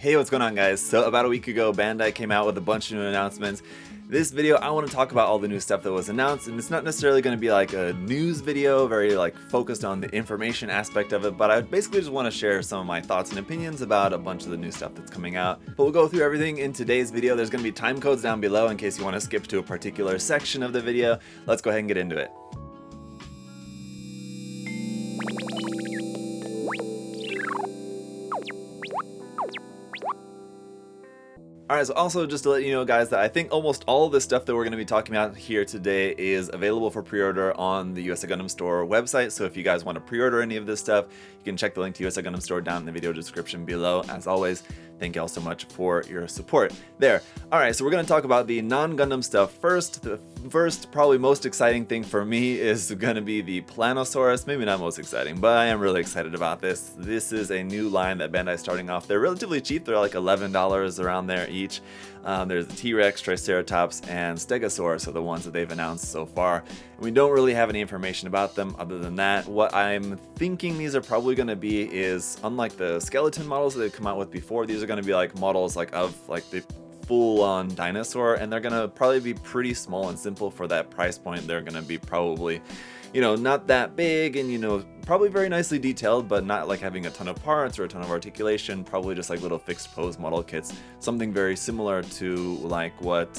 Hey, what's going on, guys? So about a week ago, Bandai came out with a bunch of new announcements. This video, I want to talk about all the new stuff that was announced, and it's not necessarily going to be like a news video, very like focused on the information aspect of it, but I basically just want to share some of my thoughts and opinions about a bunch of the new stuff that's coming out. But we'll go through everything in today's video. There's going to be time codes down below in case you want to skip to a particular section of the video. Let's go ahead and get into it. Alright, so also just to let you know, guys, that I think almost all of the stuff that we're going to be talking about here today is available for pre-order on the USA Gundam Store website. So if you guys want to pre-order any of this stuff, you can check the link to USA Gundam Store down in the video description below. As always, thank you all so much for your support there. Alright, so we're going to talk about the non-Gundam stuff first. The first, probably most exciting thing for me is going to be the Planosaurus. Maybe not most exciting, but I am really excited about this. This is a new line that Bandai is starting off. They're relatively cheap. They're like $11 around there each. There's the T-Rex, Triceratops, and Stegosaurus are the ones that they've announced so far. And we don't really have any information about them other than that. What I'm thinking these are probably going to be is, unlike the skeleton models that they've come out with before, these are going to be like models like of like the full-on dinosaur, and they're going to probably be pretty small and simple for that price point. They're going to be probably, you know, not that big and, you know, probably very nicely detailed, but not like having a ton of parts or a ton of articulation, probably just like little fixed pose model kits, something very similar to like what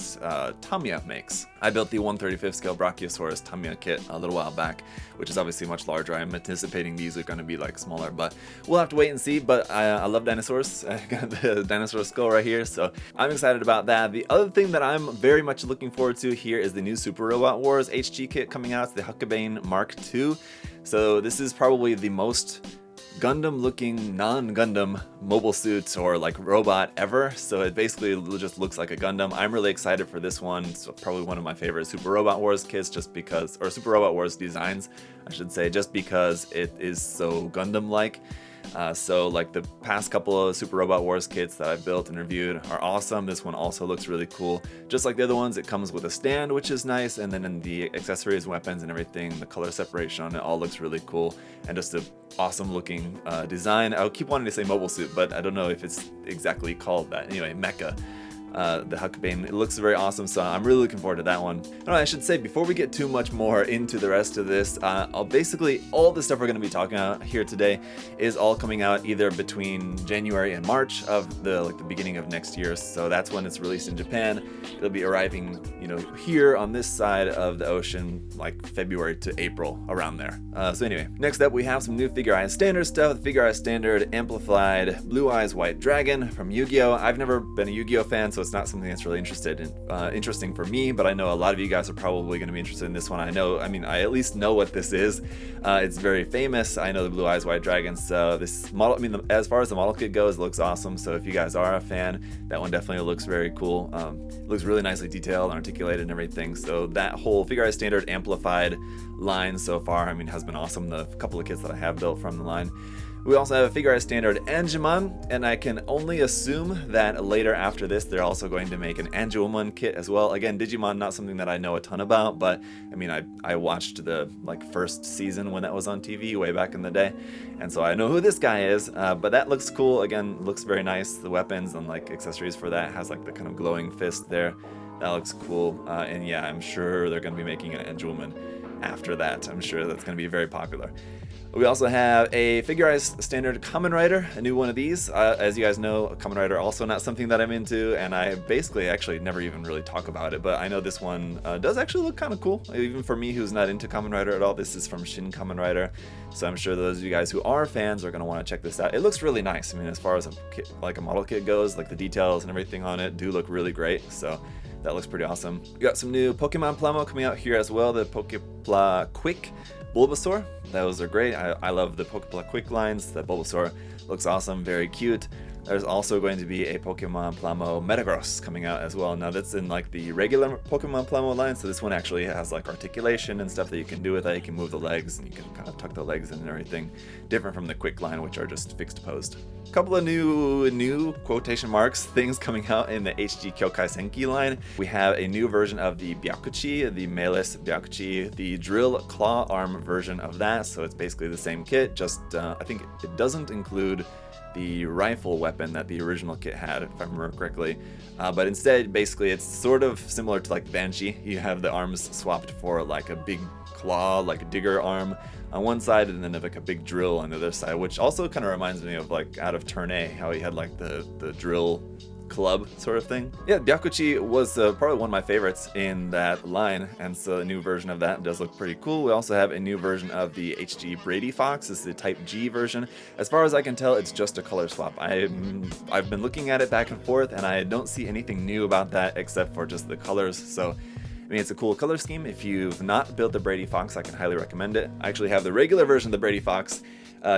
Tamiya makes. I built the 1/35 scale Brachiosaurus Tamiya kit a little while back, which is obviously much larger. I'm anticipating these are going to be like smaller, but we'll have to wait and see. But I love dinosaurs. I got the dinosaur skull right here, so I'm excited about that. The other thing that I'm very much looking forward to here is the new Super Robot Wars HG kit coming out. It's the Huckabane Mark II. So this is probably the most Gundam looking non-Gundam mobile suit or like robot ever. So it basically just looks like a Gundam. I'm really excited for this one. It's probably one of my favorite Super Robot Wars kits just because, or Super Robot Wars designs, I should say, just because it is so Gundam-like. So like the past couple of Super Robot Wars kits that I've built and reviewed are awesome. This one also looks really cool. Just like the other ones, it comes with a stand, which is nice, and then in the accessories, weapons, and everything, the color separation on it all looks really cool, and just a awesome looking design. I'll keep wanting to say mobile suit, but I don't know if it's exactly called that. Anyway, Mecha. The Huckabane, it looks very awesome, so I'm really looking forward to that one. I should say, before we get too much more into the rest of this, basically all the stuff we're going to be talking about here today is all coming out either between January and March of the beginning of next year. So that's when it's released in Japan. It'll be arriving, you know, here on this side of the ocean, like February to April, around there. So anyway, next up we have some new Figure Eyes Standard stuff. Figure Eyes Standard Amplified Blue Eyes White Dragon from Yu-Gi-Oh! I've never been a Yu-Gi-Oh! Fan, so it's not something that's really interesting for me, but I know a lot of you guys are probably going to be interested in this one. I at least know what this is. It's very famous. I know the Blue Eyes White Dragon, so this model, as far as the model kit goes, it looks awesome. So if you guys are a fan, that one definitely looks very cool. It looks really nicely detailed and articulated and everything. So that whole Figure Eyes Standard Amplified line so far, has been awesome. The couple of kits that I have built from the line. We also have a Figure Eyes Standard Angemon, and I can only assume that later after this, they're also going to make an Angemon kit as well. Again, Digimon, not something that I know a ton about, but I watched the first season when that was on TV way back in the day, and so I know who this guy is. But that looks cool. Again, looks very nice. The weapons and accessories for that has the kind of glowing fist there. That looks cool. And yeah, I'm sure they're going to be making an Angemon after that. I'm sure that's going to be very popular. We also have a Figure Eyes Standard Kamen Rider, a new one of these. As you guys know, Kamen Rider also not something that I'm into, and I basically actually never even really talk about it, but I know this one does actually look kind of cool. Even for me who's not into Kamen Rider at all, this is from Shin Kamen Rider, so I'm sure those of you guys who are fans are going to want to check this out. It looks really nice. As far as a model kit goes, the details and everything on it do look really great, so that looks pretty awesome. We got some new Pokemon Plamo coming out here as well, the Pokepla Quick Bulbasaur. Those are great. I love the Pokepla Quick lines. The Bulbasaur looks awesome, very cute. There's also going to be a Pokemon Plamo Metagross coming out as well. Now that's in the regular Pokemon Plamo line, so this one actually has articulation and stuff that you can do with it. You can move the legs and you can kind of tuck the legs in and everything. Different from the Quick line, which are just fixed posed. A couple of new quotation marks things coming out in the HG Kyokai Senki line. We have a new version of the Byakuchi, the Melis Byakuchi, the drill claw arm version of that. So it's basically the same kit, just I think it doesn't include the rifle weapon that the original kit had, if I remember correctly. But instead, basically, it's sort of similar to like Banshee. You have the arms swapped for like a big claw, like a digger arm on one side, and then like a big drill on the other side, which also kind of reminds me of like out of Turn A, how he had like the drill club sort of thing. Yeah, Byakuchi was probably one of my favorites in that line, and so a new version of that does look pretty cool. We also have a new version of the HG Brady Fox. This is the Type G version. As far as I can tell, it's just a color swap. I've been looking at it back and forth, and I don't see anything new about that except for just the colors. So I mean, it's a cool color scheme. If you've not built the Brady Fox, I can highly recommend it. I actually have the regular version of the Brady Fox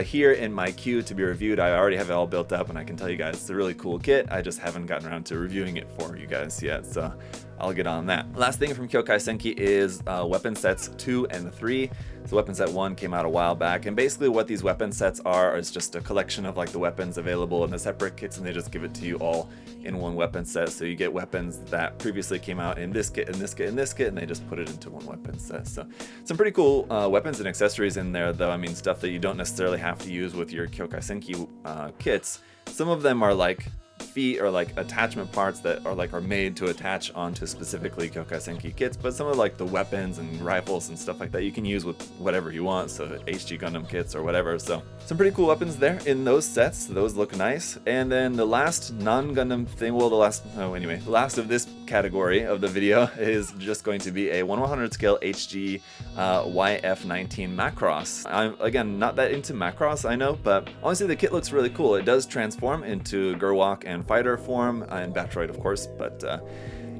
here in my queue to be reviewed. I already have it all built up, and I can tell you guys it's a really cool kit. I just haven't gotten around to reviewing it for you guys yet, so I'll get on that. Last thing from Kyokai Senki is weapon sets 2 and 3. So weapon set 1 came out a while back, and basically what these weapon sets are is just a collection of like the weapons available in the separate kits, and they just give it to you all in one weapon set. So you get weapons that previously came out in this kit, and this kit, and this kit, and they just put it into one weapon set. So some pretty cool weapons and accessories in there, though. I mean, stuff that you don't necessarily have to use with your Kyokai Senki kits. Some of them are like feet or like attachment parts that are made to attach onto specifically Kyokai Senki kits, but some of like the weapons and rifles and stuff like that you can use with whatever you want, so HG Gundam kits or whatever. So some pretty cool weapons there in those sets. Those look nice. And then the last non-Gundam thing, well, the last of this category of the video is just going to be a 1/100 scale HG YF19 Macross. I'm again not that into Macross, I know, but honestly the kit looks really cool. It does transform into Gerwalk and Fighter form, and Batroid of course, but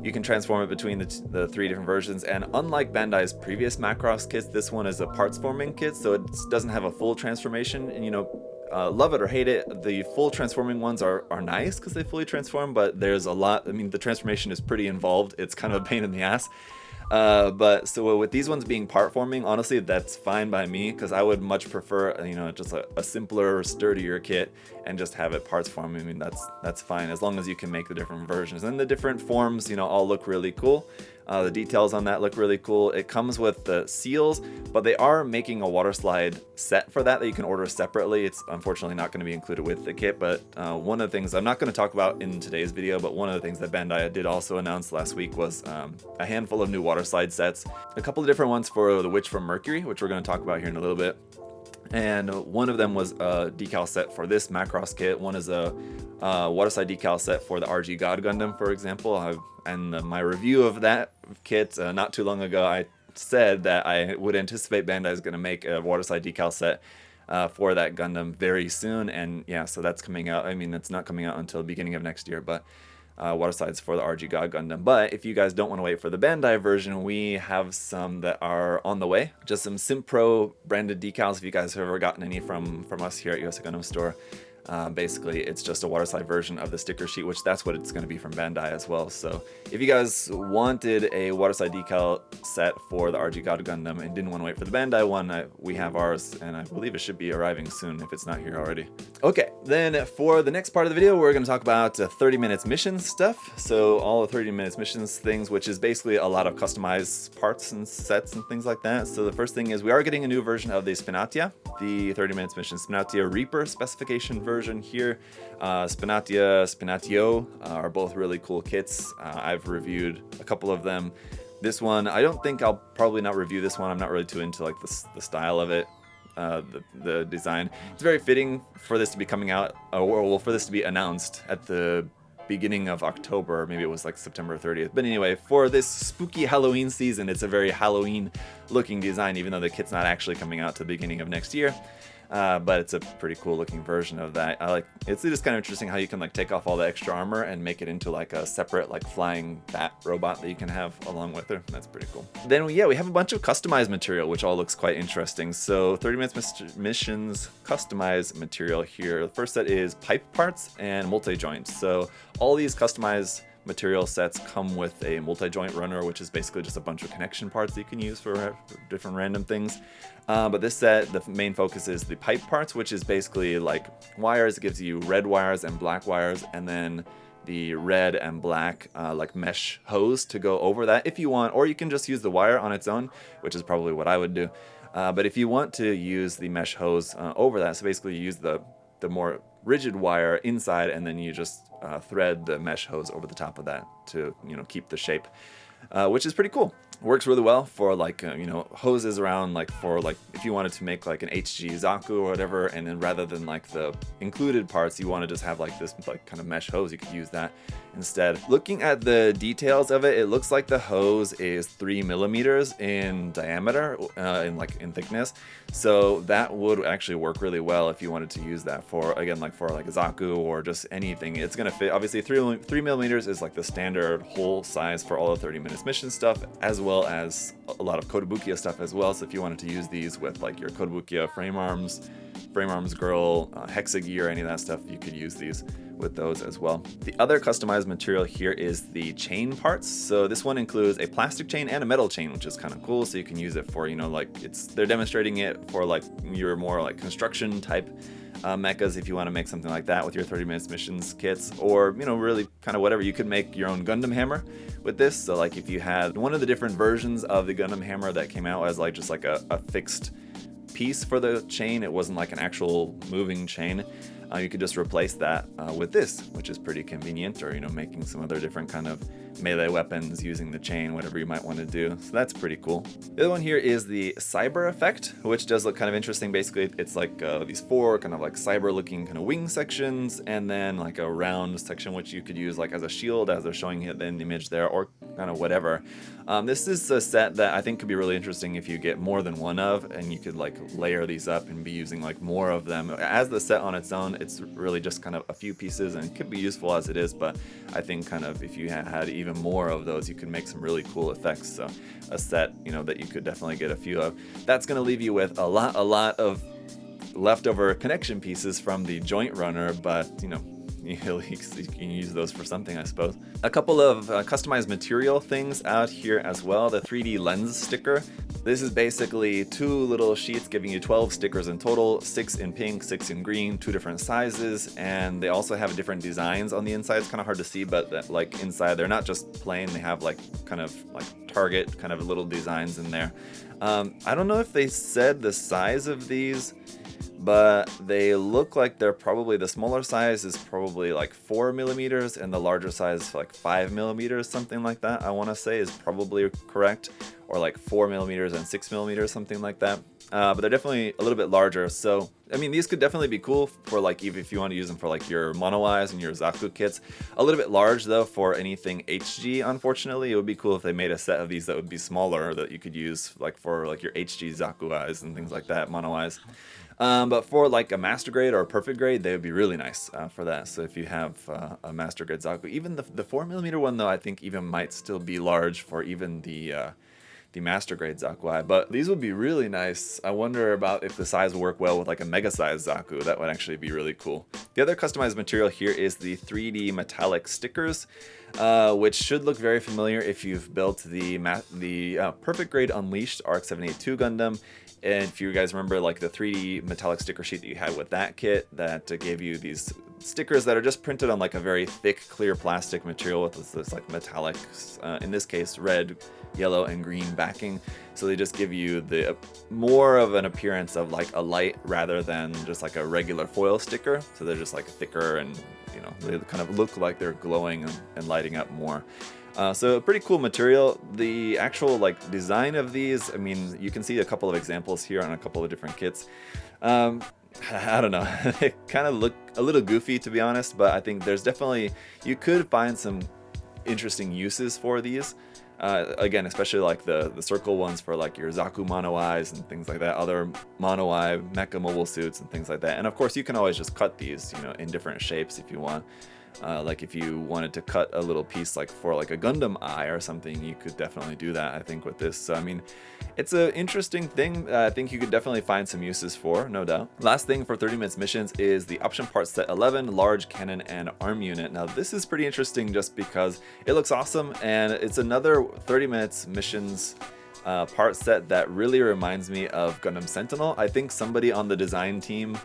you can transform it between the 3 different versions. And unlike Bandai's previous Macross kits, this one is a parts forming kit, so it doesn't have a full transformation. And you know, love it or hate it, the full transforming ones are nice because they fully transform, but there's a lot. I mean, the transformation is pretty involved. It's kind of a pain in the ass. But so with these ones being part forming, honestly, that's fine by me, because I would much prefer, you know, just a simpler, sturdier kit and just have it parts forming. I mean, that's fine as long as you can make the different versions. And the different forms, you know, all look really cool. The details on that look really cool. It comes with the seals, but they are making a water slide set for that you can order separately. It's unfortunately not going to be included with the kit, but one of the things I'm not going to talk about in today's video, but one of the things that Bandai did also announce last week was a handful of new water slide sets. A couple of different ones for the Witch from Mercury, which we're going to talk about here in a little bit. And one of them was a decal set for this Macross kit. One is a waterside decal set for the RG God Gundam, for example. And my review of that kit not too long ago, I said that I would anticipate Bandai is going to make a waterside decal set for that Gundam very soon. And yeah, so that's coming out. I mean, it's not coming out until the beginning of next year, but watersides for the RG God Gundam. But if you guys don't want to wait for the Bandai version, we have some that are on the way. Just some Simpro branded decals, if you guys have ever gotten any from us here at USA Gundam Store. Basically, it's just a waterslide version of the sticker sheet, which that's what it's going to be from Bandai as well. So if you guys wanted a waterside decal set for the RG God Gundam and didn't want to wait for the Bandai one, we have ours, and I believe it should be arriving soon if it's not here already. Okay, then for the next part of the video, we're going to talk about 30 minutes missions stuff. So all the 30 minutes missions things, which is basically a lot of customized parts and sets and things like that. So the first thing is we are getting a new version of the Spinatia, the 30 minutes mission Spinatia Reaper specification version here. Spinatia, Spinatio are both really cool kits. I've reviewed a couple of them. This one, I don't think I'll probably not review this one. I'm not really too into like the style of it. The design. It's very fitting for this to be coming out, or for this to be announced at the beginning of October. Maybe it was like September 30th. But anyway, for this spooky Halloween season, it's a very Halloween looking design, even though the kit's not actually coming out to the beginning of next year. But it's a pretty cool looking version of that. It's just kind of interesting how you can like take off all the extra armor and make it into like a separate like flying bat robot that you can have along with her. That's pretty cool. Then we have a bunch of customized material, which all looks quite interesting. So 30 minutes missions customized material here. The first set is pipe parts and multi-joints. So all these customized material sets come with a multi-joint runner, which is basically just a bunch of connection parts that you can use for different random things. But this set, the main focus is the pipe parts, which is basically like wires. It gives you red wires and black wires, and then the red and black like mesh hose to go over that if you want, or you can just use the wire on its own, which is probably what I would do. But if you want to use the mesh hose over that, so basically you use the more rigid wire inside, and then you just thread the mesh hose over the top of that to, you know, keep the shape, which is pretty cool. Works really well for like you know, hoses around, like for like if you wanted to make like an HG Zaku or whatever, and then rather than like the included parts, you want to just have like this like kind of mesh hose, you could use that instead. Looking at the details of it, it looks like the hose is 3 millimeters in diameter, in thickness. So that would actually work really well if you wanted to use that for, again, like for like a Zaku or just anything. It's gonna fit. Obviously 3 millimeters is like the standard hole size for all the 30 minutes mission stuff, as well as a lot of Kotobukiya stuff as well. So if you wanted to use these with like your Kotobukiya frame arms girl, hexa gear, any of that stuff, you could use these with those as well. The other customized material here is the chain parts. So this one includes a plastic chain and a metal chain, which is kind of cool. So you can use it for, you know, like they're demonstrating it for like your more like construction type mechas, if you want to make something like that with your 30 minutes missions kits, or, you know, really kind of whatever. You could make your own Gundam hammer with this. So like if you had one of the different versions of the Gundam hammer that came out as like just like a fixed piece for the chain, it wasn't like an actual moving chain, you could just replace that with this, which is pretty convenient, or, you know, making some other different kind of melee weapons using the chain, whatever you might want to do. So that's pretty cool. The other one here is the cyber effect, which does look kind of interesting. Basically, it's like these 4 kind of like cyber looking kind of wing sections, and then like a round section, which you could use like as a shield, as they're showing it in the image there, or kind of whatever. This is a set that I think could be really interesting if you get more than one of, and you could like layer these up and be using like more of them. As the set on its own, it's really just kind of a few pieces, and it could be useful as it is, but I think kind of if you had even more of those, you could make some really cool effects. So a set, you know, that you could definitely get a few of. That's going to leave you with a lot of leftover connection pieces from the joint runner, but, you know, you can use those for something, I suppose. A couple of customized material things out here as well. The 3D lens sticker. This is basically 2 little sheets giving you 12 stickers in total, 6 in pink, 6 in green, 2 different sizes, and they also have different designs on the inside. It's kind of hard to see, but that, like inside, they're not just plain. They have like kind of like target kind of little designs in there. I don't know if they said the size of these, but they look like they're probably, the smaller size is probably like 4 millimeters, and the larger size like 5 millimeters, something like that, I want to say is probably correct, or like 4 millimeters and 6 millimeters, something like that. But they're definitely a little bit larger. So, I mean, these could definitely be cool for like, even if you want to use them for like your mono eyes and your Zaku kits. A little bit large though for anything HG, unfortunately. It would be cool if they made a set of these that would be smaller, that you could use like for like your HG Zaku eyes and things like that, mono eyes. But for like a master grade or a perfect grade, they would be really nice for that. So if you have a master grade Zaku, even the 4 millimeter one though, I think even might still be large for even the master grade Zaku, but these would be really nice. I wonder about if the size will work well with like a mega size Zaku. That would actually be really cool. The other customized material here is the 3D metallic stickers, which should look very familiar if you've built the perfect grade Unleashed RX-782 Gundam. And if you guys remember like the 3D metallic sticker sheet that you had with that kit, that gave you these stickers that are just printed on like a very thick clear plastic material with this like metallic, in this case red, yellow, and green backing. So they just give you the more of an appearance of like a light rather than just like a regular foil sticker. So they're just like thicker, and, you know, they kind of look like they're glowing and lighting up more. So a pretty cool material. The actual like design of these, I mean, you can see a couple of examples here on a couple of different kits. I don't know, they kind of look a little goofy, to be honest, but I think there's definitely, you could find some interesting uses for these. Again, especially like the circle ones for like your Zaku mono eyes and things like that, other mono eye mecha mobile suits and things like that. And of course, you can always just cut these, you know, in different shapes if you want. Like if you wanted to cut a little piece like for like a Gundam eye or something, you could definitely do that, I think, with this. So I mean, it's an interesting thing. I think you could definitely find some uses for, no doubt. Last thing for 30 minutes missions is the option part set 11, large cannon and arm unit. Now this is pretty interesting just because it looks awesome, and it's another 30 minutes missions part set that really reminds me of Gundam Sentinel. I think somebody on the design team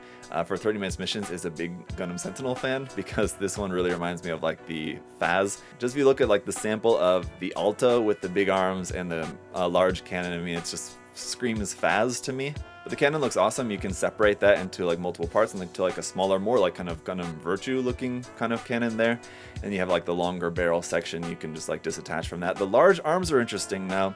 for 30 minutes missions is a big Gundam Sentinel fan, because this one really reminds me of like the Phaz. Just if you look at like the sample of the Alta with the big arms and the large cannon, I mean, it just screams Phaz to me. But the cannon looks awesome. You can separate that into like multiple parts and to like a smaller, more like kind of Gundam Virtue looking kind of cannon there. And you have like the longer barrel section you can just like disattach from that. The large arms are interesting. Now,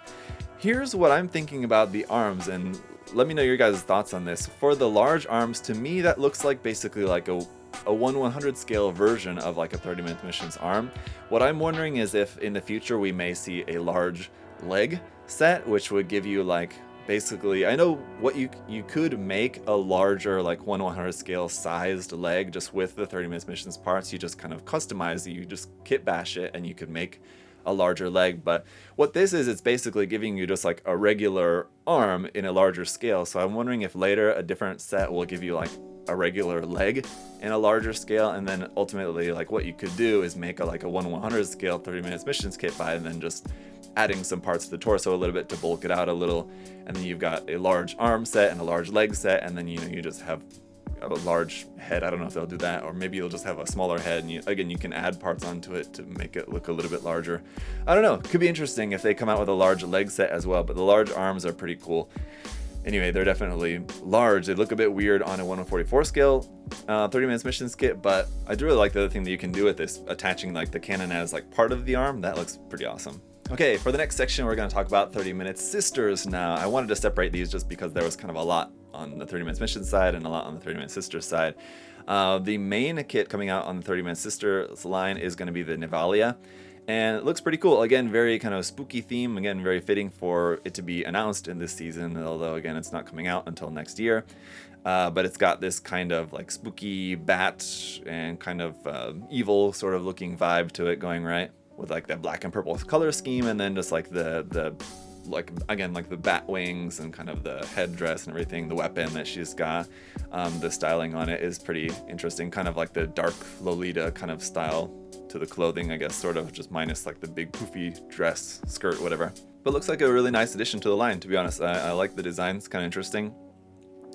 here's what I'm thinking about the arms, and let me know your guys' thoughts on this. For the large arms, to me that looks like basically like a 1/100 scale version of like a 30-minute missions arm. What I'm wondering is if in the future we may see a large leg set, which would give you like basically, I know what you could make a larger like 1/100 scale sized leg just with the 30-minute missions parts. You just kind of customize it, you just kit bash it, and you could make a larger leg. But what this is, it's basically giving you just like a regular arm in a larger scale. So I'm wondering if later a different set will give you like a regular leg in a larger scale, and then ultimately like what you could do is make a like a 1/100 scale 30-minute missions kit by, and then just adding some parts to the torso a little bit to bulk it out a little, and then you've got a large arm set and a large leg set, and then you just have a large head. I don't know if they'll do that, or maybe you'll just have a smaller head, and you can add parts onto it to make it look a little bit larger. I don't know, could be interesting if they come out with a large leg set as well, but the large arms are pretty cool. Anyway, they're definitely large. They look a bit weird on a 1/144 scale 30-minute missions kit, but I do really like the other thing that you can do with this, attaching like the cannon as like part of the arm. That looks pretty awesome. Okay, for the next section, we're going to talk about 30-minute sisters now. I wanted to separate these just because there was kind of a lot on the 30-minute mission side and a lot on the 30-minute sisters side. The main kit coming out on the 30-minute sisters line is going to be the Nivalia. And it looks pretty cool. Again, very kind of spooky theme. Again, very fitting for it to be announced in this season, although again, it's not coming out until next year. But it's got this kind of like spooky bat and kind of evil sort of looking vibe to it going, right? With like that black and purple color scheme, and then just like the like again like the bat wings and kind of the headdress and everything. The weapon that she's got, the styling on it is pretty interesting, kind of like the dark Lolita kind of style to the clothing, I guess, sort of, just minus like the big poofy dress, skirt, whatever. But looks like a really nice addition to the line, to be honest. I like the design, it's kind of interesting.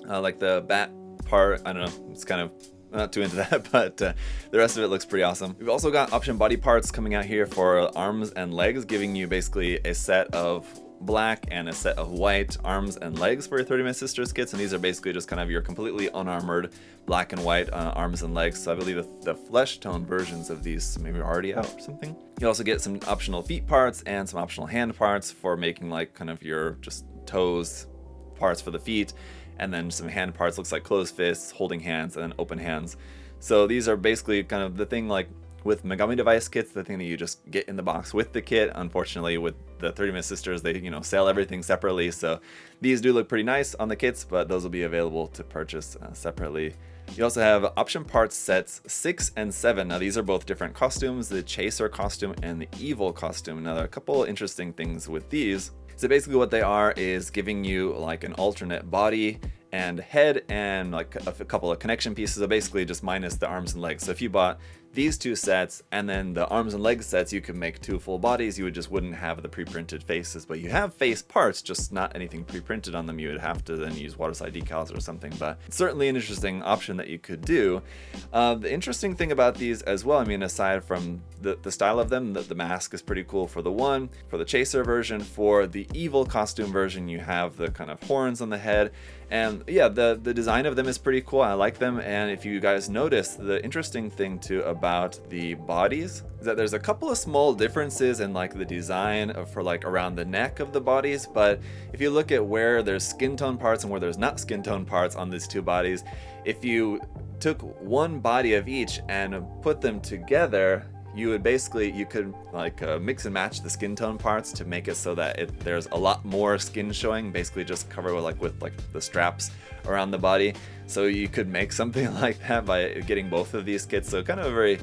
I like the bat part, I don't know, it's kind of not too into that, but the rest of it looks pretty awesome. We've also got option body parts coming out here for arms and legs, giving you basically a set of black and a set of white arms and legs for your 30-minute sisters kits, and these are basically just kind of your completely unarmored black and white arms and legs. So I believe the flesh tone versions of these maybe are already out or something. You also get some optional feet parts and some optional hand parts for making like kind of your just toes parts for the feet, and then some hand parts, looks like closed fists, holding hands, and then open hands. So these are basically kind of the thing like with Megami device kits, the thing that you just get in the box with the kit. Unfortunately, with the 30-minute sisters, they sell everything separately. So these do look pretty nice on the kits, but those will be available to purchase separately. You also have option parts sets 6 and 7. Now these are both different costumes, the Chaser costume and the Evil costume. Now there are a couple interesting things with these. So basically what they are is giving you like an alternate body and head and like a couple of connection pieces, so basically just minus the arms and legs. So if you bought these two sets and then the arms and legs sets, you could make 2 full bodies. You wouldn't have the pre-printed faces, but you have face parts, just not anything pre-printed on them. You would have to then use waterside decals or something, but it's certainly an interesting option that you could do. The interesting thing about these as well, I mean, aside from the style of them, the mask is pretty cool for the one. For the Chaser version, for the Evil costume version, you have the kind of horns on the head. And yeah, the design of them is pretty cool. I like them. And if you guys notice, the interesting thing too about the bodies is that there's a couple of small differences in like the design for like around the neck of the bodies. But if you look at where there's skin tone parts and where there's not skin tone parts on these two bodies, if you took one body of each and put them together, you could like mix and match the skin tone parts to make it so that there's a lot more skin showing, basically just cover with the straps around the body. So you could make something like that by getting both of these kits. So kind of a very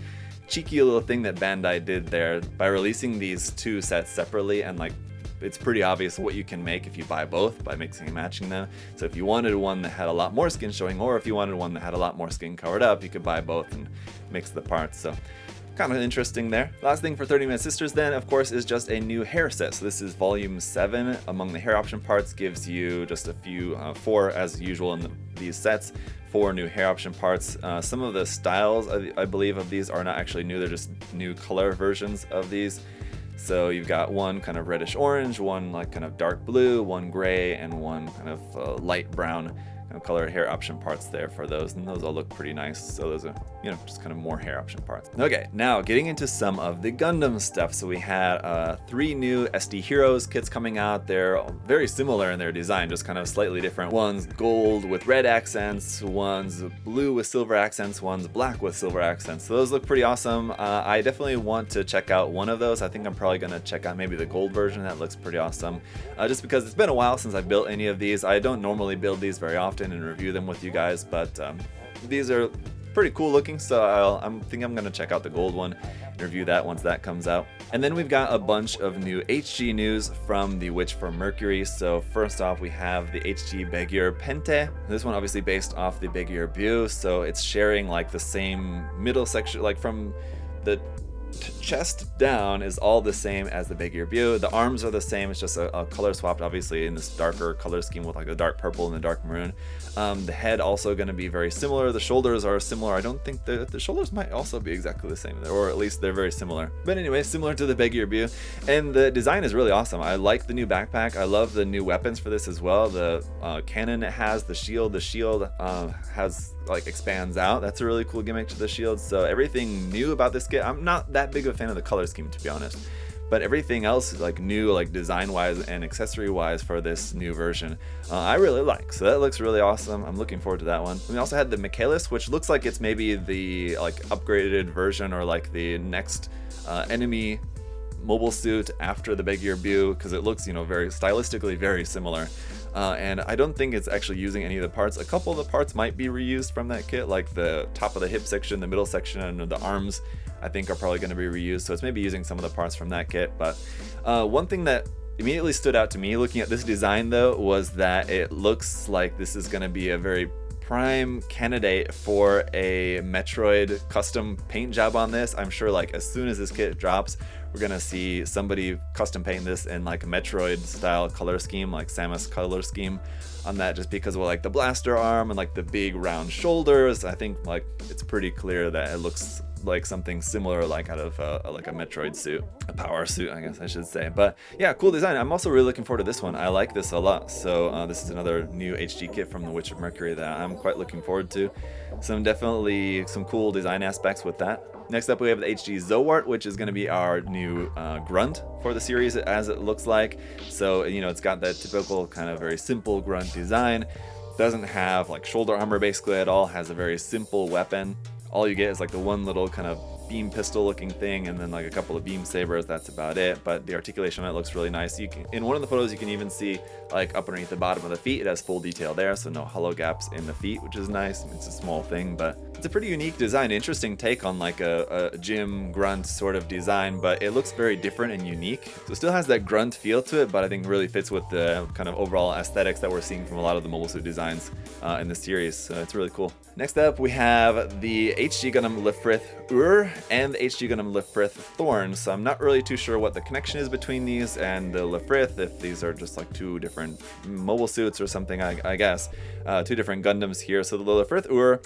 cheeky little thing that Bandai did there by releasing these two sets separately, and like it's pretty obvious what you can make if you buy both by mixing and matching them. So if you wanted one that had a lot more skin showing, or if you wanted one that had a lot more skin covered up, you could buy both and mix the parts. So kind of interesting there. Last thing for 30-minute sisters then, of course, is just a new hair set. So this is volume 7. Among the hair option parts gives you just a few, 4 as usual in these sets, 4 new hair option parts. Some of the styles, I believe, of these are not actually new. They're just new color versions of these. So you've got one kind of reddish orange, one like kind of dark blue, one gray, and one kind of light brown kind of color hair option parts there for those, and those all look pretty nice. So those are, you know, just kind of more hair option parts. Okay, now getting into some of the Gundam stuff. So we had 3 new SD Heroes kits coming out. They're very similar in their design, just kind of slightly different. One's gold with red accents, one's blue with silver accents, one's black with silver accents. So those look pretty awesome. I definitely want to check out one of those. I think I'm probably gonna check out maybe the gold version. That looks pretty awesome. Just because it's been a while since I've built any of these. I don't normally build these very often and review them with you guys, but these are pretty cool looking, so I think I'm gonna check out the gold one and review that once that comes out. And then we've got a bunch of new HG news from the Witch from Mercury. So first off, we have the HG Begier Pente. This one obviously based off the Begier Bu, so it's sharing like the same middle section, like from the chest down is all the same as the Begier Bu. The arms are the same, it's just a color swapped, obviously in this darker color scheme with like the dark purple and the dark maroon. The head also going to be very similar. The shoulders are similar. I don't think the shoulders might also be exactly the same, or at least they're very similar. But anyway, similar to the Begier Bu. And the design is really awesome. I like the new backpack. I love the new weapons for this as well. The cannon it has, the shield has like expands out. That's a really cool gimmick to the shield. So everything new about this kit. I'm not that big of a fan of the color scheme, to be honest, but everything else is like new, like design wise and accessory wise for this new version, I really like. So that looks really awesome. I'm looking forward to that one. We also had the Michaelis, which looks like it's maybe the like upgraded version or like the next enemy mobile suit after the Begier Bu, because it looks, you know, very stylistically very similar. And I don't think it's actually using any of the parts. A couple of the parts might be reused from that kit, like the top of the hip section, the middle section, and the arms, I think are probably going to be reused. So it's maybe using some of the parts from that kit. But one thing that immediately stood out to me looking at this design though was that it looks like this is going to be a very prime candidate for a Metroid custom paint job on this. I'm sure like as soon as this kit drops, we're gonna see somebody custom paint this in like a Metroid style color scheme, like Samus color scheme on that, just because of like the blaster arm and like the big round shoulders. I think like it's pretty clear that it looks like something similar, like out of like a Metroid suit, a power suit, I guess I should say. But yeah, cool design. I'm also really looking forward to this one. I like this a lot. So this is another new HG kit from the Witch of Mercury that I'm quite looking forward to. Definitely some cool design aspects with that. Next up, we have the HG Zoart, which is going to be our new grunt for the series, as it looks like. So, you know, it's got that typical kind of very simple grunt design. Doesn't have like shoulder armor basically at all. Has a very simple weapon. All you get is like the one little kind of beam pistol looking thing, and then like a couple of beam sabers. That's about it. But the articulation on it looks really nice. You can, in one of the photos, you can even see like up underneath the bottom of the feet, it has full detail there, so no hollow gaps in the feet, which is nice. It's a small thing, but it's a pretty unique design. Interesting take on like a gym grunt sort of design, but it looks very different and unique. So it still has that grunt feel to it, but I think really fits with the kind of overall aesthetics that we're seeing from a lot of the mobile suit designs in the series. So it's really cool. Next up, we have the HG Gundam Lefrith Ur and the HG Gundam Lefrith Thorn. So I'm not really too sure what the connection is between these and the Lefrith, if these are just like two different mobile suits or something, I guess. Two different Gundams here. So the Lefrith Ur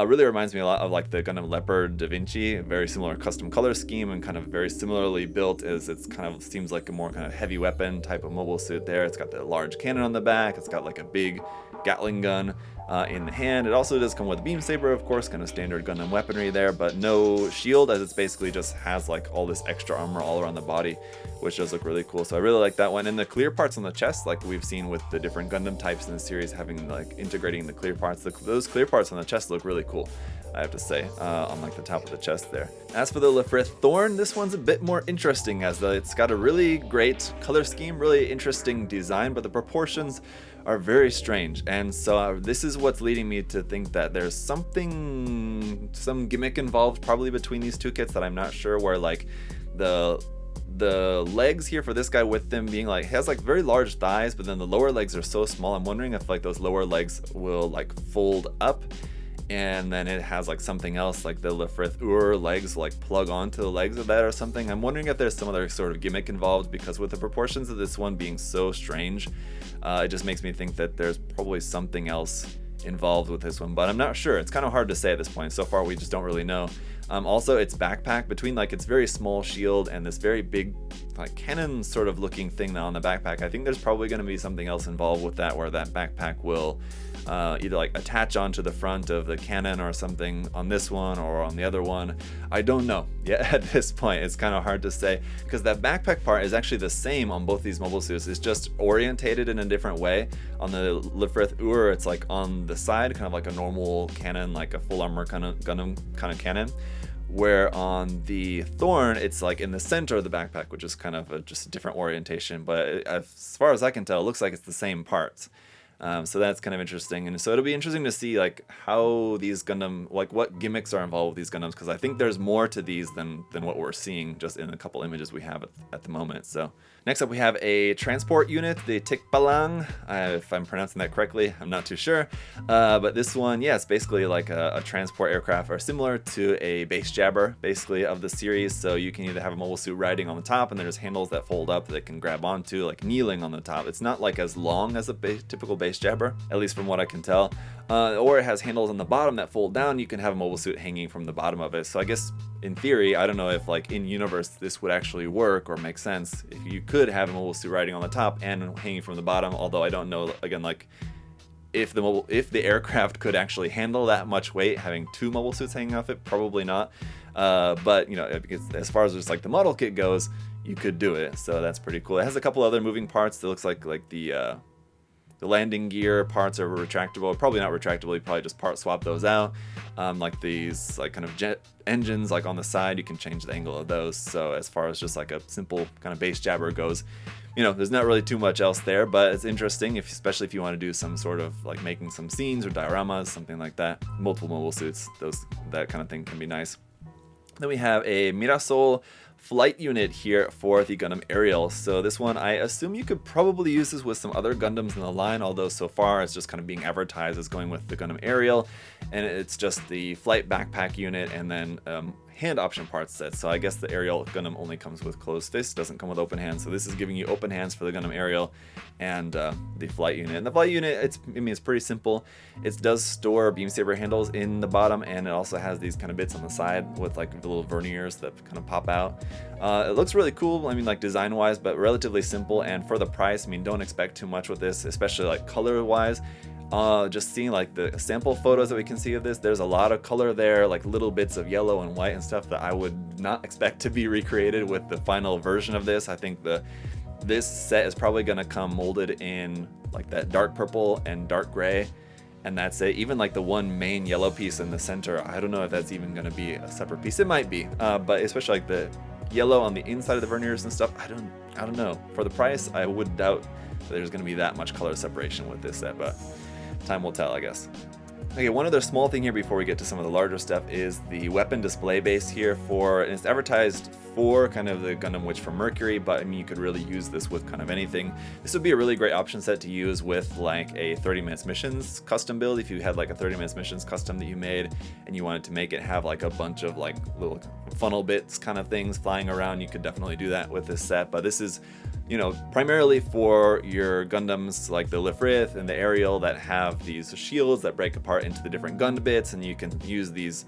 really reminds me a lot of like the Gundam Leopard Da Vinci, very similar custom color scheme and kind of very similarly built, as it's kind of seems like a more kind of heavy weapon type of mobile suit there. It's got the large cannon on the back, it's got like a big Gatling gun in the hand. It also does come with a beam saber, of course, kind of standard Gundam weaponry there, but no shield, as it's basically just has like all this extra armor all around the body, which does look really cool. So I really like that one. And the clear parts on the chest, like we've seen with the different Gundam types in the series, having like integrating the clear parts, those clear parts on the chest look really cool, I have to say, on like the top of the chest there. As for the Lefrith Thorn, this one's a bit more interesting, as it's got a really great color scheme, really interesting design, but the proportions are very strange. And so this is what's leading me to think that there's some gimmick involved probably between these two kits that I'm not sure, where like the legs here for this guy, with them being like, he has like very large thighs, but then the lower legs are so small. I'm wondering if like those lower legs will like fold up, and then it has like something else, like the Lefrith Ur legs like plug onto the legs of that or something. I'm wondering if there's some other sort of gimmick involved, because with the proportions of this one being so strange, it just makes me think that there's probably something else involved with this one, but I'm not sure. It's kind of hard to say at this point. So far we just don't really know. Also, its backpack, between like its very small shield and this very big like cannon sort of looking thing on the backpack, I think there's probably going to be something else involved with that, where that backpack will either like attach onto the front of the cannon or something on this one or on the other one. I don't know yet at this point. It's kind of hard to say, because that backpack part is actually the same on both these mobile suits. It's just orientated in a different way. On the Lifrith Ur, it's like on the side, kind of like a normal cannon, like a full armor kind of Gundam kind of cannon, where on the Thorn it's like in the center of the backpack, which is kind of just a different orientation. But as far as I can tell, it looks like it's the same parts. So that's kind of interesting, and so it'll be interesting to see like how these Gundam, like what gimmicks are involved with these Gundams, because I think there's more to these than what we're seeing just in a couple images we have at the moment. So next up we have a transport unit, the Tikbalang, if I'm pronouncing that correctly, I'm not too sure, but this one, yeah, it's basically like a transport aircraft, or similar to a base jabber basically of the series. So you can either have a mobile suit riding on the top, and there's handles that fold up that can grab onto, like kneeling on the top. It's not like as long as a typical base jabber, at least from what I can tell, or it has handles on the bottom that fold down. You can have a mobile suit hanging from the bottom of it. So I guess in theory, I don't know if like in universe this would actually work or make sense if you could have a mobile suit riding on the top and hanging from the bottom, although I don't know, again, like if the aircraft could actually handle that much weight, having two mobile suits hanging off it, probably not. But you know, because as far as just like the model kit goes, you could do it. So that's pretty cool. It has a couple other moving parts that looks like the landing gear parts are retractable. Probably not retractable, you probably just part swap those out. Like these like kind of jet engines like on the side, you can change the angle of those. So as far as just like a simple kind of base jabber goes, you know, there's not really too much else there, but it's interesting, especially if you want to do some sort of like making some scenes or dioramas, something like that. Multiple mobile suits, that kind of thing can be nice. Then we have a Mirasol flight unit here for the Gundam Aerial. So this one, I assume you could probably use this with some other Gundams in the line, although so far it's just kind of being advertised as going with the Gundam Aerial, and it's just the flight backpack unit and then hand option parts set. So I guess the Aerial Gundam only comes with closed fists, doesn't come with open hands. So this is giving you open hands for the Gundam Aerial and the flight unit. And the flight unit, it's pretty simple. It does store beam saber handles in the bottom, and it also has these kind of bits on the side with like the little verniers that kind of pop out. It looks really cool, I mean, like design wise, but relatively simple. And for the price, I mean, don't expect too much with this, especially like color wise. Just seeing like the sample photos that we can see of this, there's a lot of color there, like little bits of yellow and white and stuff that I would not expect to be recreated with the final version of this. I think this set is probably going to come molded in like that dark purple and dark gray, and that's it. Even like the one main yellow piece in the center, I don't know if that's even going to be a separate piece. It might be, but especially like the yellow on the inside of the verniers and stuff, I don't know. For the price, I would doubt that there's going to be that much color separation with this set, but time will tell, I guess. Okay, one other small thing here before we get to some of the larger stuff is the weapon display base here and it's advertised for kind of the Gundam Witch from Mercury, but I mean, you could really use this with kind of anything. This would be a really great option set to use with like a 30 minutes missions custom build. If you had like a 30 minutes missions custom that you made and you wanted to make it have like a bunch of like little funnel bits kind of things flying around, you could definitely do that with this set. But this is, you know, primarily for your Gundams like the Lifrith and the Aerial that have these shields that break apart into the different Gundam bits, and you can use these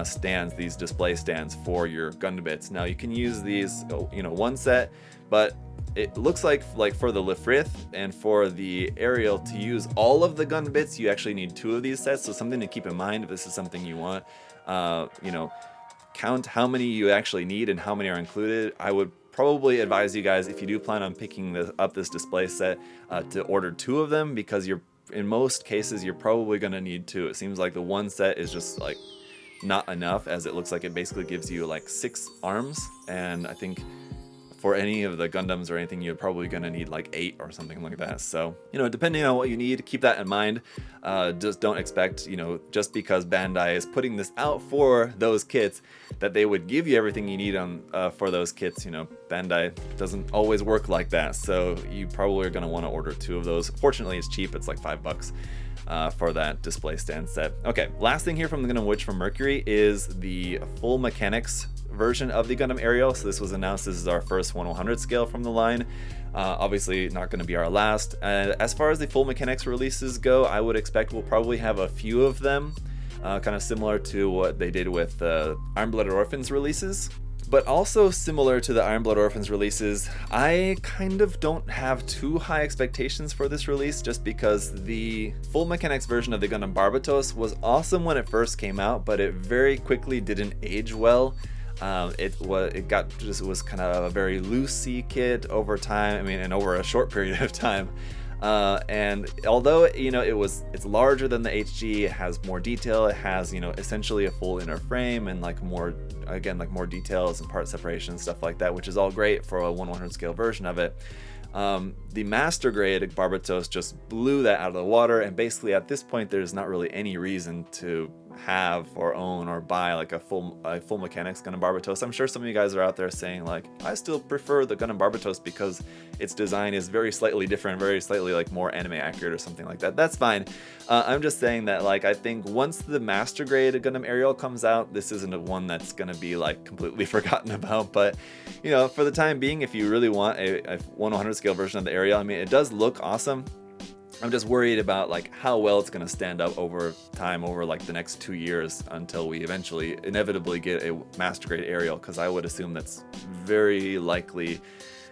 stands, these display stands for your Gundam bits. Now you can use these, you know, one set, but it looks like for the Lifrith and for the Aerial to use all of the Gundam bits, you actually need two of these sets. So something to keep in mind if this is something you want. You know, count how many you actually need and how many are included. I would probably advise you guys, if you do plan on picking up this display set, to order two of them, because in most cases you're probably going to need two. It seems like the one set is just like not enough, as it looks like it basically gives you like 6 arms, and I think for any of the Gundams or anything, you're probably going to need like 8 or something like that. So, you know, depending on what you need, keep that in mind. Just don't expect, you know, just because Bandai is putting this out for those kits, that they would give you everything you need for those kits. You know, Bandai doesn't always work like that. So you probably are going to want to order 2 of those. Fortunately, it's cheap. It's like $5 for that display stand set. Okay, last thing here from the Gundam Witch from Mercury is the full mechanics version of the Gundam Aerial. So this was announced. This is our first 1/100 scale from the line. Obviously not going to be our last. As far as the full mechanics releases go, I would expect we'll probably have a few of them kind of similar to what they did with Iron Blooded Orphans releases. But also similar to the Iron Blood Orphans releases, I kind of don't have too high expectations for this release, just because the full mechanics version of the Gundam Barbatos was awesome when it first came out, but it very quickly didn't age well. It was kind of a very loosey kit over time. I mean, and over a short period of time. And although it's larger than the HG, it has more detail. It has essentially a full inner frame and like more details and part separation and stuff like that, which is all great for a 1/100 scale version of it. The master grade Barbatos just blew that out of the water, and basically at this point there's not really any reason to have or own or buy like a full mechanics Gundam Barbatos. I'm sure some of you guys are out there saying like, I still prefer the Gundam Barbatos because its design is very slightly different, very slightly like more anime accurate or something like that. That's fine. I'm just saying that like, I think once the master grade Gundam Ariel comes out, this isn't a one that's gonna be like completely forgotten about. But for the time being, if you really want a 1/100 scale version of the Ariel, I mean, it does look awesome. I'm just worried about like how well it's going to stand up over time, over like the next 2 years, until we eventually inevitably get a master grade Ariel, because I would assume that's very likely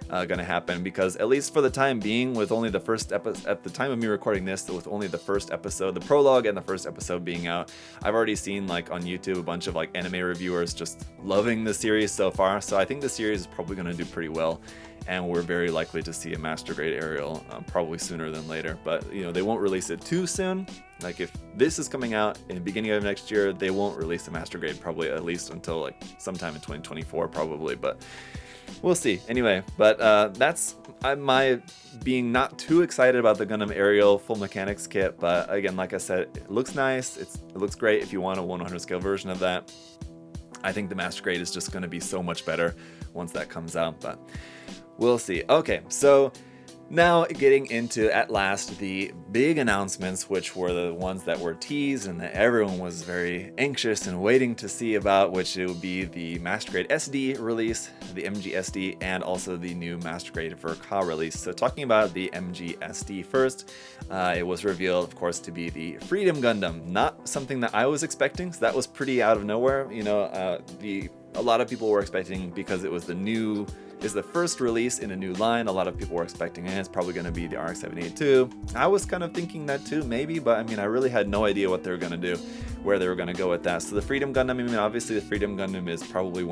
going to happen, because at least for the time being, with only the first episode, at the time of me recording this, with only the first episode, the prologue and the first episode being out, I've already seen like on YouTube a bunch of like anime reviewers just loving the series so far. So I think the series is probably going to do pretty well, and we're very likely to see a master grade Ariel probably sooner than later. But they won't release it too soon. Like if this is coming out in the beginning of next year, they won't release a master grade probably at least until like sometime in 2024 probably, but we'll see. Anyway, but that's my being not too excited about the Gundam Ariel full mechanics kit. But again, like I said, it looks nice. It looks great if you want a 1/100 scale version of that. I think the master grade is just going to be so much better once that comes out, but we'll see. Okay, so now getting into, at last, the big announcements, which were the ones that were teased and that everyone was very anxious and waiting to see about, which it would be the Master Grade SD release, the MGSD, and also the new Master Grade Ver.Ka release. So talking about the MGSD first, it was revealed, of course, to be the Freedom Gundam. Not something that I was expecting, so that was pretty out of nowhere. A lot of people were expecting, because it was the first release in a new line, a lot of people were expecting it's probably going to be the RX-782. I was kind of thinking that too, maybe, but I mean, I really had no idea what they were going to do, where they were going to go with that. So the Freedom Gundam, I mean, obviously the Freedom Gundam is probably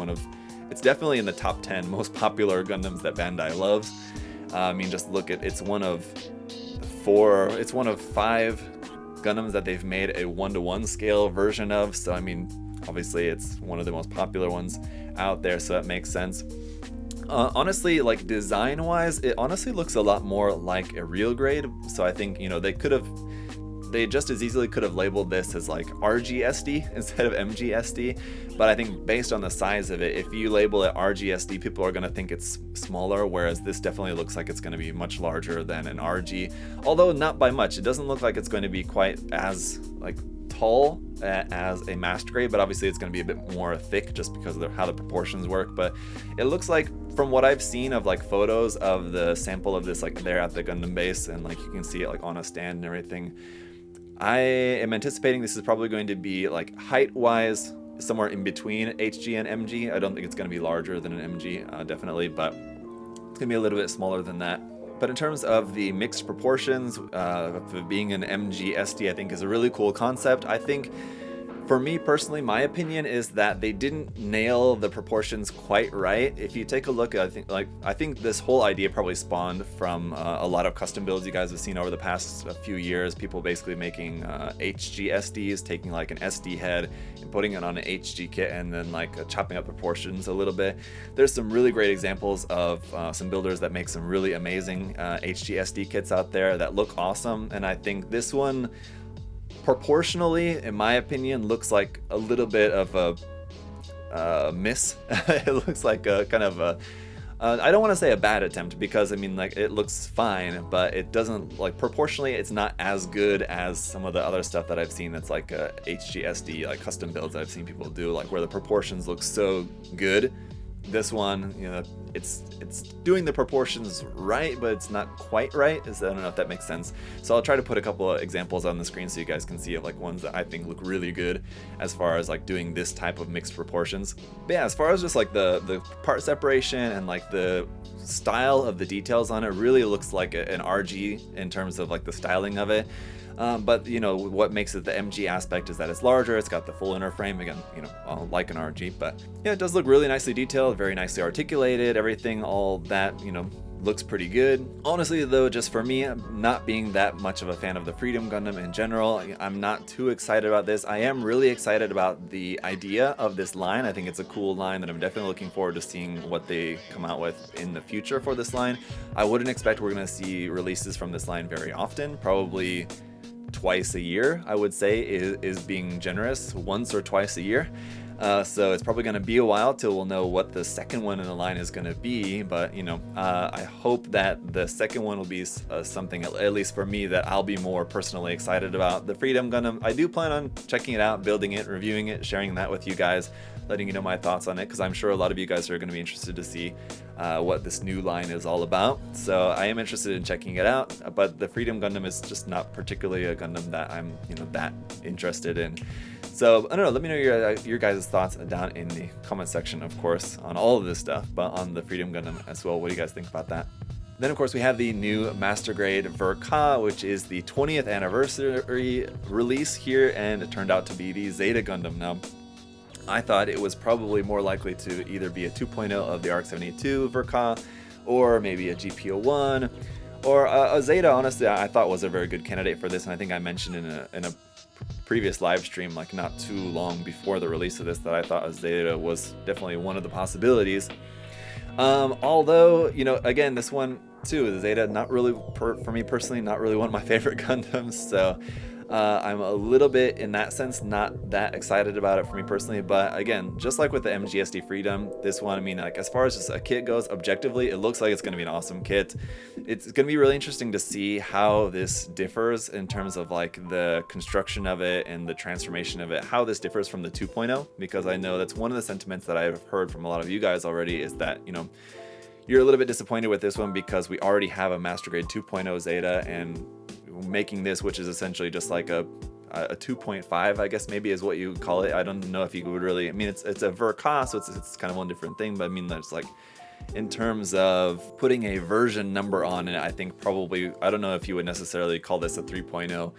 it's definitely in the top 10 most popular Gundams that Bandai loves. I mean, just look at, it's one of 5 Gundams that they've made a 1-to-1 scale version of. So I mean, obviously it's one of the most popular ones out there, so that makes sense. Honestly, like design-wise, it honestly looks a lot more like a real grade. So I think they just as easily could have labeled this as like RGSD instead of MGSD. But I think based on the size of it, if you label it RGSD, people are going to think it's smaller, whereas this definitely looks like it's going to be much larger than an RG, although not by much. It doesn't look like it's going to be quite as like tall as a master grade, but obviously it's going to be a bit more thick just because of how the proportions work. But it looks like, from what I've seen of like photos of the sample of this, like there at the Gundam base, and like you can see it like on a stand and everything, I am anticipating this is probably going to be like height wise somewhere in between HG and MG. I don't think it's going to be larger than an MG, definitely, but it's going to be a little bit smaller than that. But in terms of the mixed proportions, of being an MGSD, I think is a really cool concept. I think, for me personally, my opinion is that they didn't nail the proportions quite right. If you take a look, I think this whole idea probably spawned from a lot of custom builds you guys have seen over the past few years. People basically making HGSDs, taking like an SD head and putting it on an HG kit, and then like chopping up proportions a little bit. There's some really great examples of some builders that make some really amazing HGSD kits out there that look awesome, and I think this one, proportionally, in my opinion, looks like a little bit of a miss. It looks like a kind of a, I don't want to say a bad attempt, because I mean, like, it looks fine, but it doesn't, like, proportionally, it's not as good as some of the other stuff that I've seen that's like HGSD, like custom builds that I've seen people do, like where the proportions look so good this one, you know, it's doing the proportions right, but it's not quite right. So I don't know if that makes sense. So I'll try to put a couple of examples on the screen so you guys can see of like ones that I think look really good as far as like doing this type of mixed proportions. But yeah, as far as just like the part separation and like the style of the details on it, really looks like an RG in terms of like the styling of it. But you know, what makes it the MG aspect is that it's larger, it's got the full inner frame, again, you know, like an RG, but yeah, it does look really nicely detailed, very nicely articulated, everything, all that, you know, looks pretty good. Honestly though, just for me, not being that much of a fan of the Freedom Gundam in general, I'm not too excited about this. I am really excited about the idea of this line. I think it's a cool line that I'm definitely looking forward to seeing what they come out with in the future for this line. I wouldn't expect we're going to see releases from this line very often, probably twice a year, I would say, is being generous, once or twice a year. So it's probably going to be a while till we'll know what the second one in the line is going to be, but you know, I hope that the second one will be something, at least for me, that I'll be more personally excited about. The Freedom Gundam, I do plan on checking it out, building it, reviewing it, sharing that with you guys, letting you know my thoughts on it, because I'm sure a lot of you guys are going to be interested to see what this new line is all about. So I am interested in checking it out, but the Freedom Gundam is just not particularly a Gundam that I'm, you know, that interested in. So I don't know, let me know your guys' thoughts down in the comment section, of course, on all of this stuff, but on the Freedom Gundam as well. What do you guys think about that? Then of course we have the new Master Grade Ver.Ka, which is the 20th anniversary release here, and it turned out to be the Zeta Gundam. Now, I thought it was probably more likely to either be a 2.0 of the ARC-72 Ver.Ka, or maybe a GP01, or a Zeta. Honestly, I thought was a very good candidate for this, and I think I mentioned in a previous live stream, like not too long before the release of this, that I thought a Zeta was definitely one of the possibilities. Although, you know, again, this one too, the Zeta, not really, for me personally, not really one of my favorite Gundams, so I'm a little bit, in that sense, not that excited about it for me personally. But again, just like with the MGSD Freedom, this one, I mean, like as far as just a kit goes, objectively, it looks like it's going to be an awesome kit. It's going to be really interesting to see how this differs in terms of like the construction of it and the transformation of it, how this differs from the 2.0, because I know that's one of the sentiments that I've heard from a lot of you guys already, is that, you know, you're a little bit disappointed with this one because we already have a Master Grade 2.0 Zeta, and making this, which is essentially just like a 2.5, I guess maybe is what you call it. I don't know if you would really, I mean, it's a Ver.Ka, so it's kind of one different thing, but I mean, that's like, in terms of putting a version number on it, I think probably, I don't know if you would necessarily call this a 3.0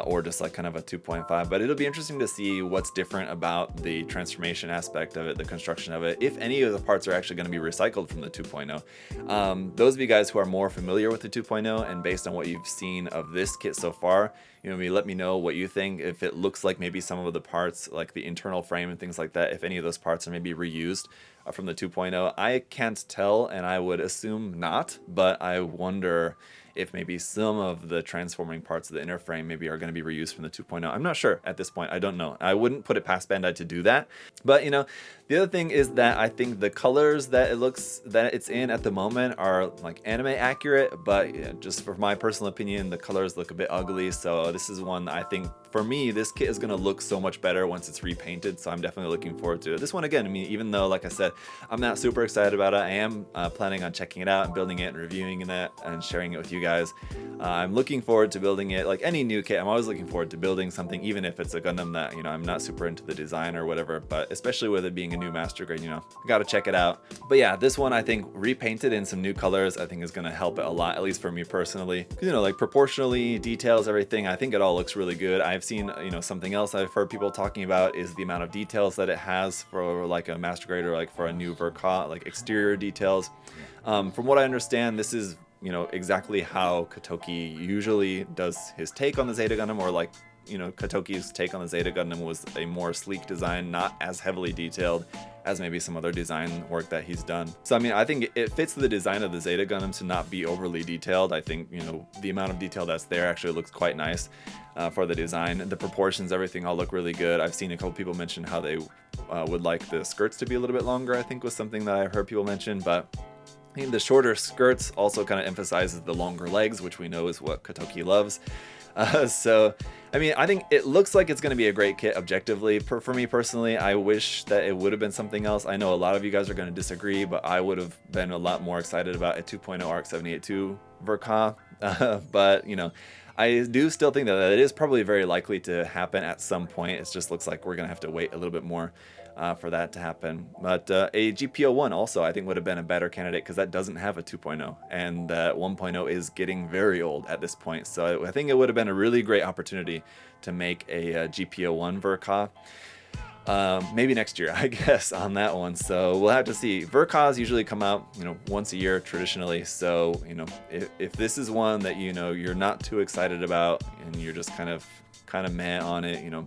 or just like kind of a 2.5, but it'll be interesting to see what's different about the transformation aspect of it, the construction of it, if any of the parts are actually going to be recycled from the 2.0. Those of you guys who are more familiar with the 2.0 and based on what you've seen of this kit so far, you know, let me know what you think, if it looks like maybe some of the parts, like the internal frame and things like that, if any of those parts are maybe reused from the 2.0. I can't tell, and I would assume not, but I wonder if maybe some of the transforming parts of the inner frame maybe are going to be reused from the 2.0. I'm not sure at this point. I don't know. I wouldn't put it past Bandai to do that. But, you know, the other thing is that I think the colors that it's in at the moment are like anime accurate, but yeah, just for my personal opinion, the colors look a bit ugly. So this is one that I think, for me, this kit is going to look so much better once it's repainted. So I'm definitely looking forward to it. This one, again, I mean, even though, like I said, I'm not super excited about it, I am planning on checking it out and building it and reviewing that and sharing it with you guys. I'm looking forward to building it. Like any new kit, I'm always looking forward to building something, even if it's a Gundam that, you know, I'm not super into the design or whatever, but especially with it being a new Master Grade, you know, got to check it out. But yeah, this one, I think repainted in some new colors, I think is going to help it a lot, at least for me personally. You know, like proportionally, details, everything, I think it all looks really good. I've seen, you know, something else I've heard people talking about is the amount of details that it has for like a Master Grade or like for a new Ver.Ka, like exterior details. From what I understand, this is, you know, exactly how Kotoki usually does his take on the Zeta Gundam, or like, you know, Kotoki's take on the Zeta Gundam was a more sleek design, not as heavily detailed as maybe some other design work that he's done. So I mean, I think it fits the design of the Zeta Gundam to not be overly detailed. I think, you know, the amount of detail that's there actually looks quite nice for the design. The proportions, everything all look really good. I've seen a couple people mention how they would like the skirts to be a little bit longer, I think was something that I've heard people mention, but I think the shorter skirts also kind of emphasizes the longer legs, which we know is what Kotoki loves. So, I mean, I think it looks like it's going to be a great kit objectively. For me personally, I wish that it would have been something else. I know a lot of you guys are going to disagree, but I would have been a lot more excited about a 2.0 ARC 782 Ver.Ka. But, you know, I do still think that it is probably very likely to happen at some point. It just looks like we're going to have to wait a little bit more for that to happen. But a GPO1 also I think would have been a better candidate because that doesn't have a 2.0, and 1.0 is getting very old at this point. So I think it would have been a really great opportunity to make a GPO1 Ver.Ka. Maybe next year, I guess, on that one. So we'll have to see. Ver.Kas usually come out, you know, once a year traditionally. So, you know, if this is one that, you know, you're not too excited about and you're just kind of meh on it, you know,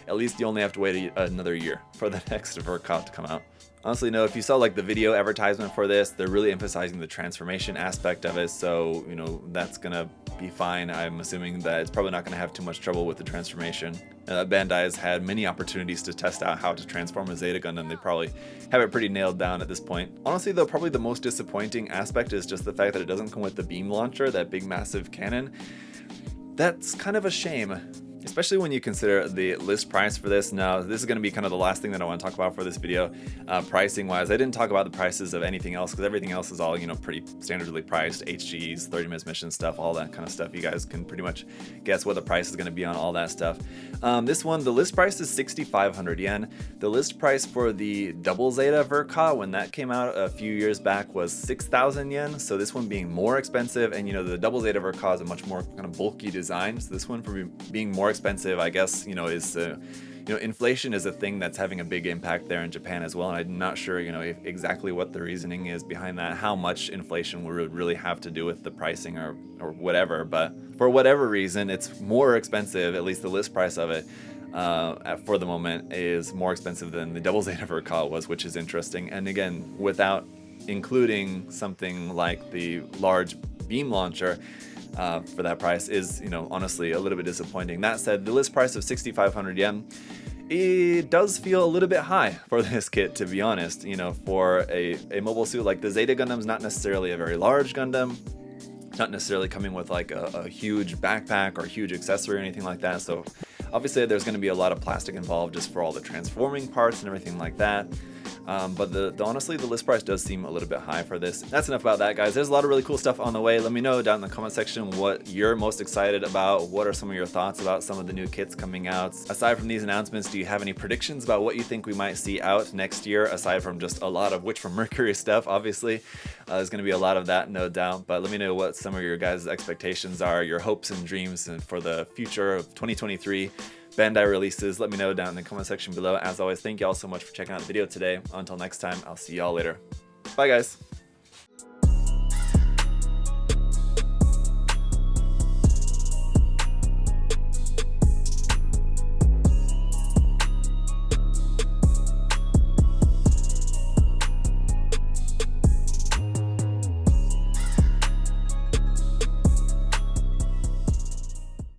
at least you only have to wait another year for the next Ver.Ka to come out. Honestly, no, if you saw like the video advertisement for this, they're really emphasizing the transformation aspect of it. So, you know, that's gonna be fine. I'm assuming that it's probably not gonna have too much trouble with the transformation. Bandai has had many opportunities to test out how to transform a Zeta Gundam. They probably have it pretty nailed down at this point. Honestly though, probably the most disappointing aspect is just the fact that it doesn't come with the beam launcher, that big massive cannon. That's kind of a shame, especially when you consider the list price for this. Now, this is going to be kind of the last thing that I want to talk about for this video, pricing wise. I didn't talk about the prices of anything else because everything else is all, you know, pretty standardly priced. HGs, 30 minutes mission stuff, all that kind of stuff. You guys can pretty much guess what the price is going to be on all that stuff. This one, the list price is 6,500 yen. The list price for the double Zeta Ver.Ka when that came out a few years back was 6,000 yen. So this one being more expensive, and you know, the double Zeta Ver.Ka is a much more kind of bulky design. So this one, for being more expensive, I guess, you know, is you know, inflation is a thing that's having a big impact there in Japan as well, and I'm not sure, you know, exactly what the reasoning is behind that, how much inflation would really have to do with the pricing or whatever. But for whatever reason, it's more expensive. At least the list price of it for the moment is more expensive than the double Zeta Ver.Ka was, which is interesting. And again, without including something like the large beam launcher, for that price is, you know, honestly a little bit disappointing. That said, the list price of 6,500 yen, it does feel a little bit high for this kit, to be honest. You know, for a mobile suit like the Zeta Gundam's not necessarily a very large Gundam, not necessarily coming with like a huge backpack or huge accessory or anything like that. So obviously there's going to be a lot of plastic involved just for all the transforming parts and everything like that. But honestly, the list price does seem a little bit high for this. That's enough about that, guys. There's a lot of really cool stuff on the way. Let me know down in the comment section what you're most excited about. What are some of your thoughts about some of the new kits coming out? Aside from these announcements, do you have any predictions about what you think we might see out next year, aside from just a lot of Witch from Mercury stuff? Obviously, there's going to be a lot of that, no doubt. But let me know what some of your guys' expectations are, your hopes and dreams for the future of 2023. Bandai releases. Let me know down in the comment section below. As always, thank you all so much for checking out the video today. Until next time, I'll see y'all later. Bye, guys.